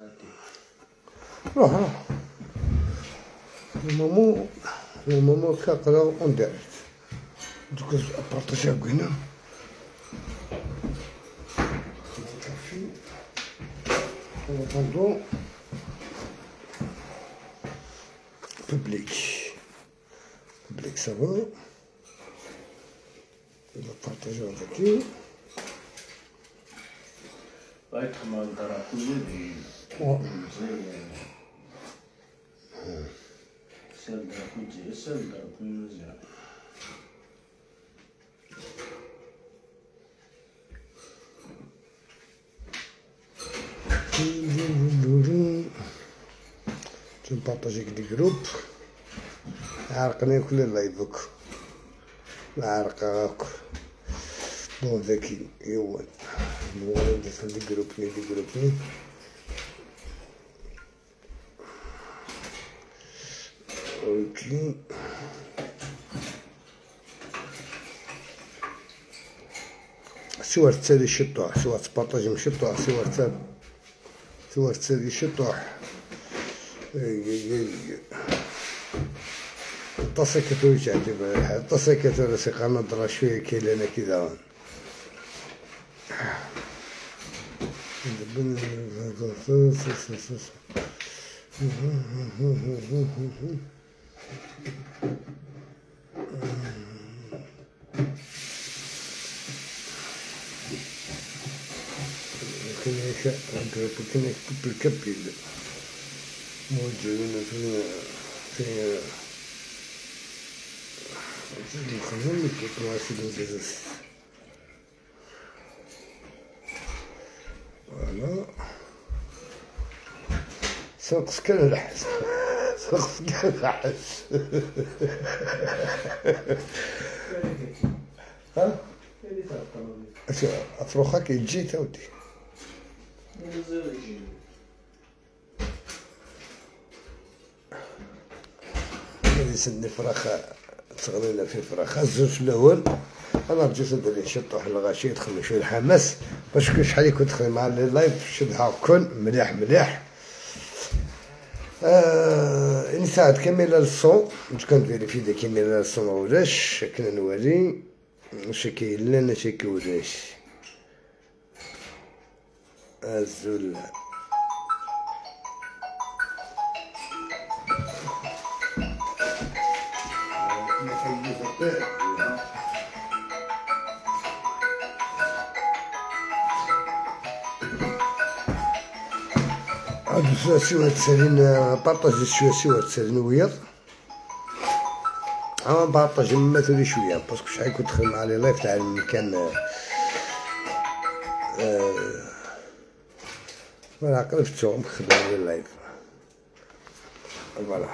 روح روح المامو كاقرا اون ديريكت دوك بارطاجيها هنا ونطلبو بوبليك سافا بارطاجيو هذاكي بايك ما ندرا كل سلدر كوجي سلدر كوجي تنبارطاجي لي جروب عرقني كل لايفك العرق بون ذكي يوان نوري ندير لي جروبني اوكي صور تسالي شطوح صور تبارطاجي مشطوح صور تسالي شطوح التصيكة تعجب التصيكة راسي نضرة شوية كاين كذا كنا بالكبيل موجودين في الخزن كيف واصل فوالا سوق سكن الحس ها افروخا كيجي تاودي يسدني فراخ تغلينا في فراخ الزوج في الاول انا رجعت ندير ليه شطوح الغاشي يدخل شويه الحماس باش كل شحال يكون دخل مع اللايف شدها كون مليح نساعد كامله الصون باش كنفيريفي اذا كامله الصون ولاش كنا نوري واش كاين لنا شي كيولاش الزول هادو سوا تسالين بارطاجي سوا تسالين وياض بارطاجي مماثلي شويه باسكو شحال يكون دخل مع لي لايف تاع المكان فوالا قلبتو مخدم لي لايف فوالا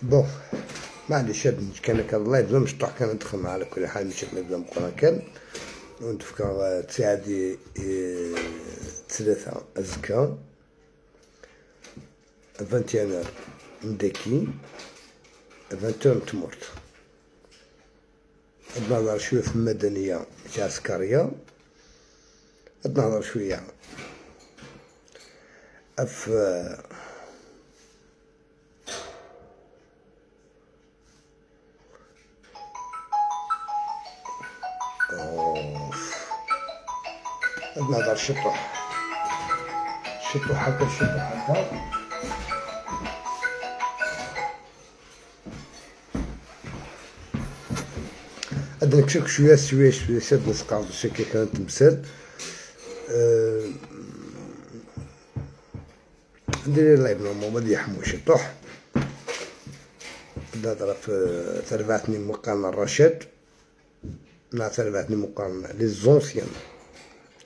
بون معليش كان اللايف بلا مشطوح كندخل على كل حال ماشي بلا مقرا كان وندفكر تساعدي 3 أزكى 21 مداكي 20 تمرت نهضر شويه في المدنيه تاع عسكريه نهضر شويه في نهضر شطوح هكا هذا نكشف شويه شاد نسقط شي كي كانت تمثال ندير لايف نورمالمون ديال حمو شطوح نهضر في تربعتني مقارنة الرشاد مع تربعتني مقارنة لي زونسيان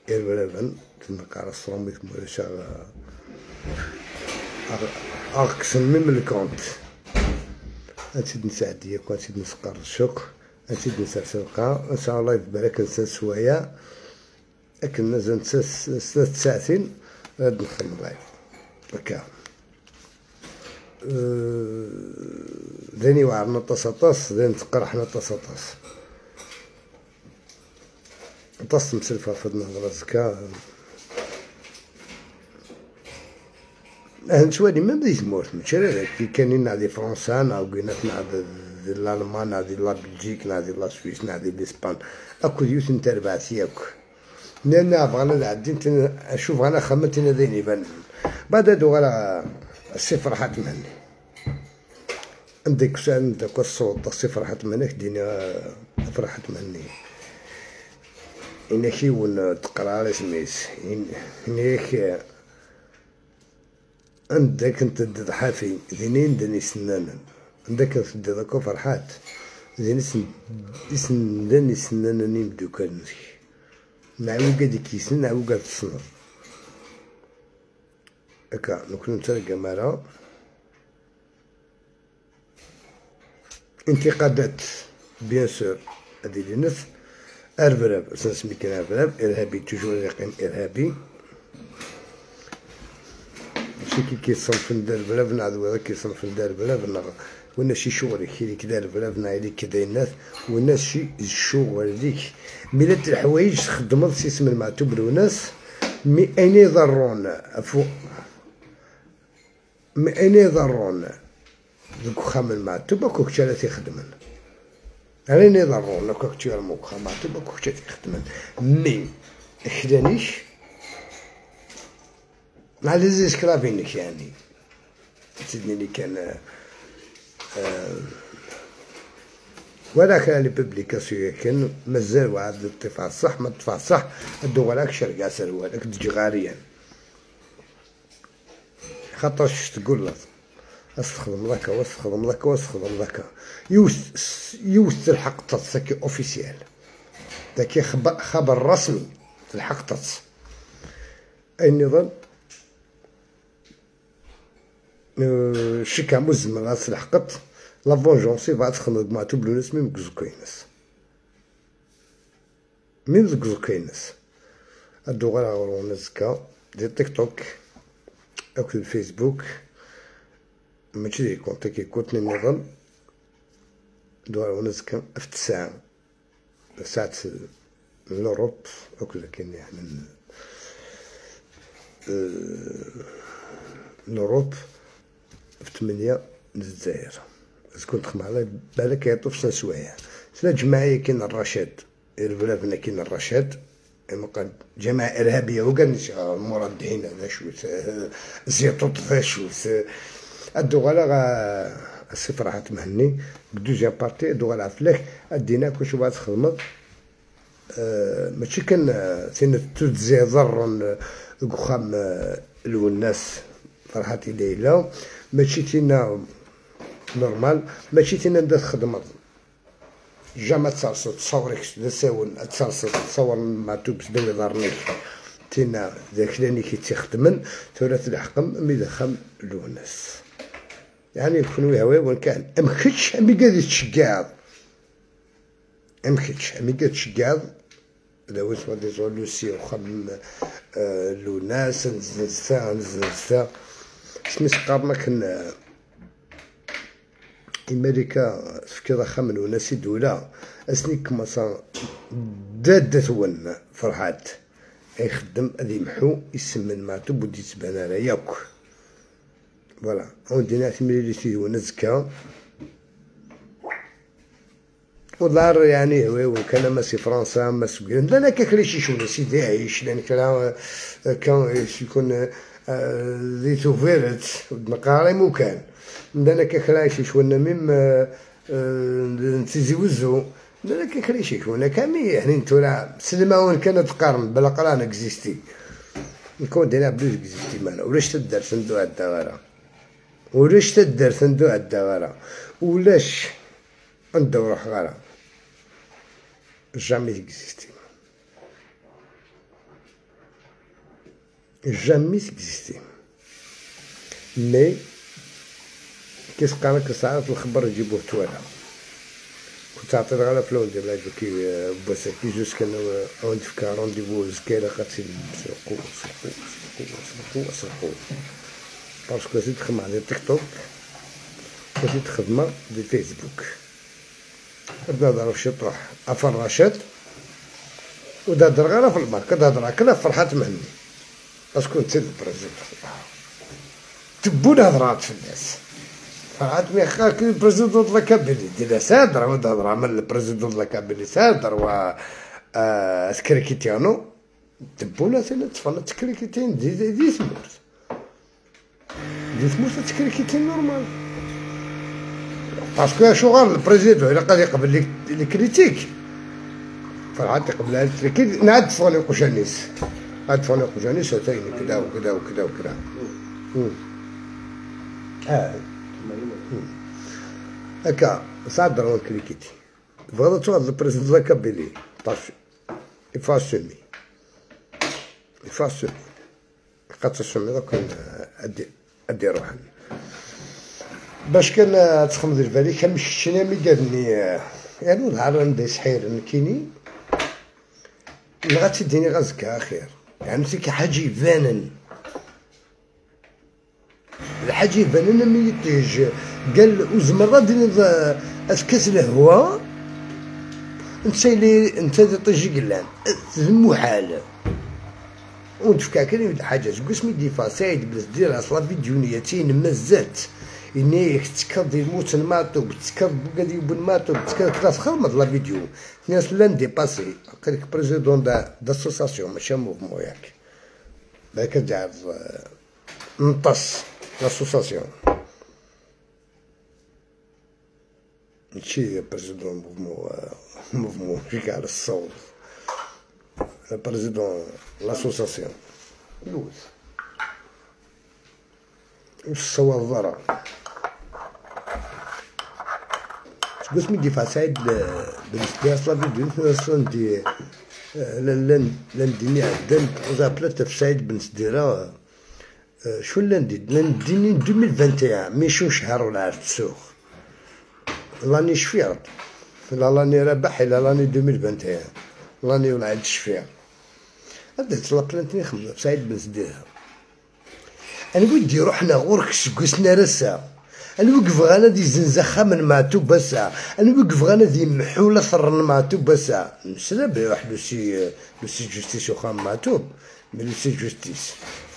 irrelevant تنقع الصوميت مولاش أقسم من الكونت هادشي نساعد ديالك وهادشي نسقر الشوك أنتي نسى القا إن شاء الله يبارك نسى سوايا لكن نزل نسى 3 ساعتين غادي نخدم لايف هكا. داني وعرنا طاس داني تقرحنا طاس مسلفة في النهضرة زكا شوالي ما بديت موت ماشي كي كاينين نادي فرنسا نعاودينات نعاد الالمان نعدي لا بلجيك نعدي لا سويس نعدي لاسبان اكو ديوت نتا 4 ياك لان بغانا نعدي نشوف انا خممتنا ديني بان بعد هادو غير الصفر حات مني عندك عندك الصوت الصفر حات منك دينا فرحت مني إنك يون تقرا على سميس إنك عندك انت تضحافي ذينين دني سنانا عندك تدك فرحات ذيني دني سنانا نيمدو كنزي نعوقا ديك يسن نعوقا تصنر هكا نكون نترقى مرة انتقادات بيان سور هادي لناس اربراب سنسمي كان اربراب ارهابي توجور يقين ارهابي شي كيصنف ندير بلاد نعدو هذا كيصنف ندير بلاد وانا شي شغل كي كدار بلاد نعيد كدا الناس والناس شي الشغل ديك ملات الحوايج خدمت سيسم المعتوب وناس مي اين يضرون فوق مي اين يضرون دوك خام المعتوب كوك تشالات يخدمن اين يضرون كوك تشال موك المعتوب كوك تشالات يخدمن مي خدانيش مع لي كلافينك يعني سيدني اللي كان ولاك لي بوبليكاسيون كان مازال واحد الدفاع صح ما الدفاع صح ادو وراك شرقا سروالك تجي غاريا خاطرش تقول له استخدم ذاك واستخدم ذاك واستخدم ذاك يوث الحق تسكي اوفيسيال ذاك خبر رسمي الحق تس اي نظام شكا مزمن راس الحقت لا فونجونسي بعد تخدم مع توب الناس ميم كزكاينس ميم كزكاينس هادو غير غورو نزكا دي تيك توك اكو الفيسبوك ماشي دي كونت كيكوتني النظام دو نزكا في ساعة لوروب اكو كاين يعني لوروب في 8 الجزائر كنت خدم على بالك يعطوف سنة سوايع سنة جماعية كاين الرشاد البلاد كاين الرشاد جماعة إرهابية وكان المردين هذا شو زيطوط ذا شو ادو غالا الصفر راحت مهني بدوزيام بارتي ادو غالا عفلاك ادينا كلشي بعد خدمة ماشي كان سين تزي ضر قخام الناس فرحتي ليلى ماشي تينا نورمال ماشي تينا ندير خدمة جامع تصرصت تصورك تساون تصور مع توبس دولي دارنيك تينا ذاك لاني كي تخدمن ثلاث الحقم مي دخم لونس يعني يكونوا هواي وين كان امكتش امي قاعد تشقاض امكتش امي قاعد تشقاض هذا هو اسمه ديزولوسي وخم لوناس نزنسا سميت قارنا كان امريكا فكرة خمن وناسي دولة اسني كما صار دادت ون فرحات يخدم هذي محو يسمن معتوب ودي تبان على ياك فوالا عندنا تمريريتي ونزكا ودار يعني هو وكان ماسي فرنسا ماسي لا كاكليشي شو سيدي عايش لان كان يكون ذي توفيرت مقاري مو كان عندنا كاكلاشي شونا ميم نتيزي وزو عندنا كاكلاشي شونا كامي يعني نتولا سلما وين كانت تقارن بلا قران اكزيستي نكون دينا بلوز اكزيستي مانا ولاش تدار صندوق الدوارة ولاش تدار صندوق الدوارة ولاش ندور غارة جامي اكزيستي جامي اكزيستي مي كيس قالك ساعات الخبر يجيبوه توالى كنت عطينا غير في لون ديال هذا كي بوساكي جوج كان عندي في رونديفو زكايره خاصني سرقو باسكو زيد خدمة ديال تيك توك وزيد خدمة ديال فيسبوك. بدنا نهضرو في شي طروح افراشات ودادر غير في الماء كدهضر هكا فرحات مني باسكو نتا البريزيدون تبون هضرات في الناس فرحات مي خاك البريزيدون دو لا كابيني ديال سادر ودهضر من البريزيدون دو لا كابيني سادر و سكريكيتيانو تبونا ثاني تفنا تكريكيتين دي ثمورت تكريكيتين نورمال باسكو شغل البريزيدون الا قال يقبل لي كريتيك فرحات يقبل هاد التريكيت نعد فوني قشانيس عاد فوني قشانيس ثاني كدا وكدا وكدا وكدا هكا صادر كريكيتي فوالا تو هاد البريزيدون دو لا كابيني طاش يفاسومي خاطر سمي دوك ادي روحني باش كان تخمد البالي كان مشينا مي قالني يعني نهار عندي سحير نكيني بغات تديني غازكا خير يعني كي حاجه يبانن الحاجه يبانن مي يتيج قال وزمرة ديال اسكاس الهواء انت تيجي قلان المحال ونتفكر كلمة حاجة قسمي ديفا سايد بلاش دير اصلا فيديو نياتين مازات اني تكرد الموت ماتو تكرد بقادي بن ماتو تكرد كلاس خرمت لا فيديو الناس لان ديباسي قالك بريزيدون داسوساسيون ماشي موفمون ياك باك تعرف نطس لاسوساسيون ماشي بريزيدون موفمون فيك على الصوت بريزيدون لاسوساسيون لوز الصوت الضرر قلت من دفاع سعيد بالنسبة أصلا فيديو أصلا دي لنديني عدن وزابلات في سعيد بالنسبة شو لنديني 2021 ماشي شهر ولا عرفت تسوق لاني شفيرت لا لاني ربح إلا لاني 2021 لاني ولا عاد شفير بدات لابلانتني خمسة في سعيد بالنسبة أنا ودي روحنا غورك سقسنا رسا أنا وقف غانا دي زنزخة من معتو بسا أنا وقف غانا دي محولة ثرن معتو بسا نسلا بي واحد لو سي جوستيس وخام معتو مي لو سي جوستيس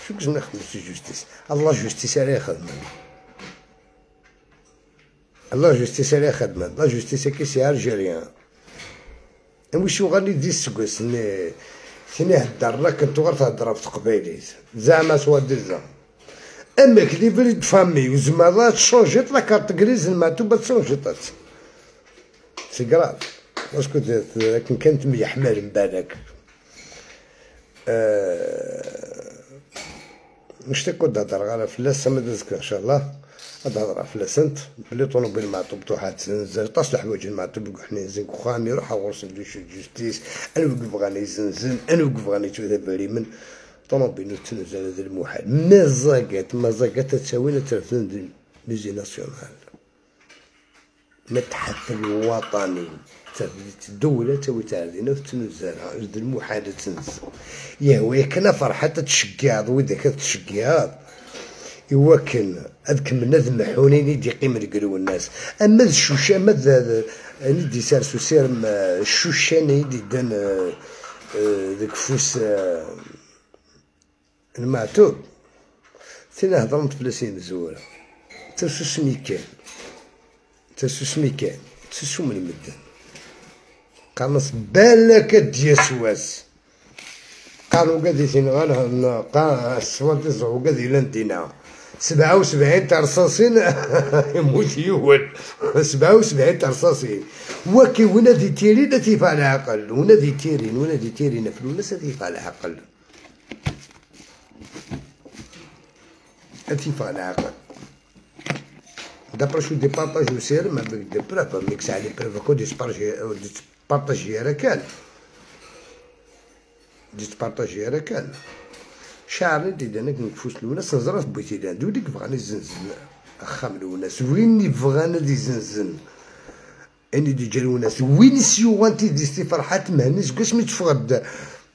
شو كزنا خدم لو سي جوستيس الله جوستيس عليه خدمة الله جوستيس عليه خدمة الله جوستيس كي سي الجيريان وشو غادي دي السقس ثاني هدر لك كنتو غير تهضر في قبايليت زعما سوا ديزا اما كلي بريد فامي وزمالات شونجيت لا كارت كريز المعتوبة تشونجيطات سي كراف باسكو لكن كانت ميحمل من بالك نشتكو تهضر غير فلاس ما تذكر ان شاء الله تهضر فلاسنت بلي طونوبيل معتوب حد تنزل تصلح حوايج المعتوب حنا زين خامي روح غورس لي جوستيس انا وقف غاني يزنزن انا وقف غاني تبدا من طوموبيل تنزل هذا المحال مازاقات تساوينا تلفزيون ميزي ناسيونال متحف الوطني الدولة تاوي تعدينا في تنزلها جد المحال تنزل يهوى كنا فرحة تشقياض وإذا كانت تشقياض يوكن هذاك من ذم حونيني دي قيمة يقولوا الناس أما الشوشة أما ندي سارسو سير الشوشاني دي دان ذاك فوس المعتوب ثنا هضرت فلاسين زوره تسوس ميكان تسوس من المدن قامص بالك ديسواس قالوا قادي ثنا قال الصوات يزعو قادي لندينا 77 تاع رصاصين يموت يول 77 تاع رصاصين وكي ونادي تيري لا تيفا على عقل ونادي تيري نفلو لا تيفا على عقل تيفا على عقل دابا شو دي بارطاج وسير ما بك دي بروف ميكس على بروف كو دي بارطاجي راه كان دي بارطاجي راه كان شعري دي انا كنفوس الوناس نزرا في بيتي لان دوديك بغاني يزنزن اخام الوناس وين بغانا دي زنزن يعني دي جالو ناس وين سيوغانتي دي سي فرحات مهنس كاش مي تفرد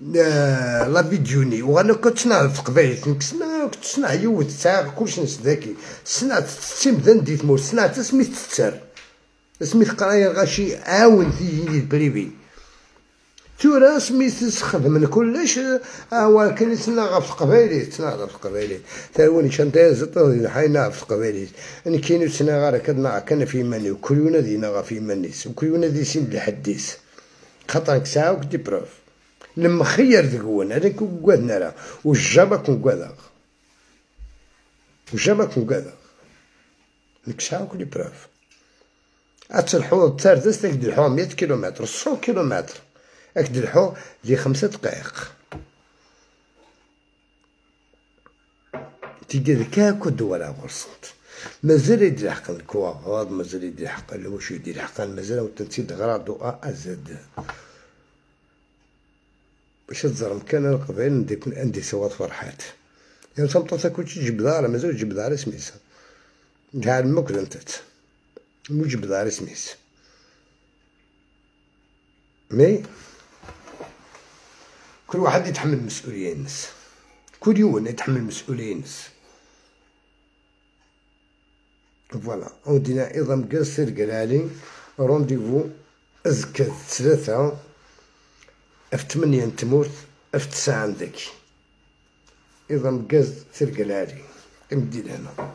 لا فيديوني وانا كنت نعرف قبايل كنت صنع يود تاع كلشي ناس ذكي صنعت تيمدان ديت مور صنعت سميت تتر سميت قرايه غاشي عاون في بريفي تورا سميت تخدم كلش ولكن تناغ في قبايلي تناغ في قبايلي تاوني شنطه زطو حينا في قبايلي اني كاين تناغ كنا كان في مني وكلنا دينا في منيس وكلنا دي سين الحديث خاطرك ساعه وكدي بروف لما خير ذكون هذاك كوادنا راه والجابا كون كوادا والجابا كون كوادا ديك ساعه كدي بروف اتلحو الثالث تاك دلحو 100 كيلومتر 100 كيلومتر اك دلحو لي 5 دقائق تيجي ذكاك ودولا غرصت مازال يدير حق الكواغاد مازال يدير حق واش يدير حق مازال وتنسيد غراضو ازد باش تزرم كان القبائل عندي سواد فرحات يعني تمطوطا كلشي تجيب دار مازال تجيب دار سميتها كاع المكل انتت مو تجيب دار سميت مي كل واحد يتحمل مسؤولية الناس كل يوم يتحمل مسؤولية الناس فوالا ودينا ايضا مقصر قالالي رونديفو ازكى 3 في 8 نتموت في 9 عندك ايضا مقصر قالالي امدي لهنا